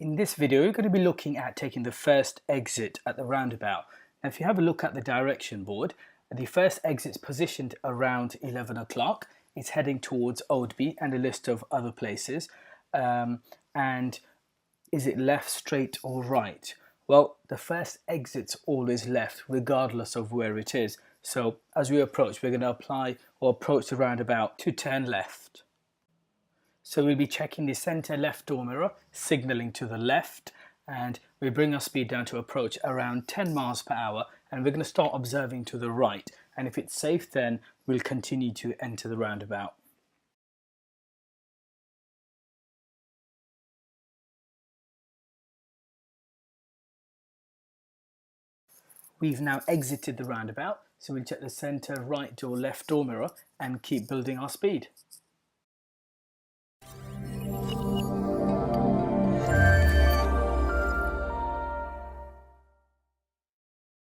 In this video, we're going to be looking at taking the first exit at the roundabout. Now, if you have a look at the direction board, the first exit is positioned around 11 o'clock. It's heading towards Oldby and a list of other places. And is it left, straight or right? Well, the first exit's always left, regardless of where it is. So as we approach, we're going to apply or approach the roundabout to turn left. So we'll be checking the center left door mirror, signaling to the left, and we bring our speed down to approach around 10 miles per hour, and we're going to start observing to the right. And if it's safe, then we'll continue to enter the roundabout. We've now exited the roundabout, so we'll check the center right or left door mirror and keep building our speed.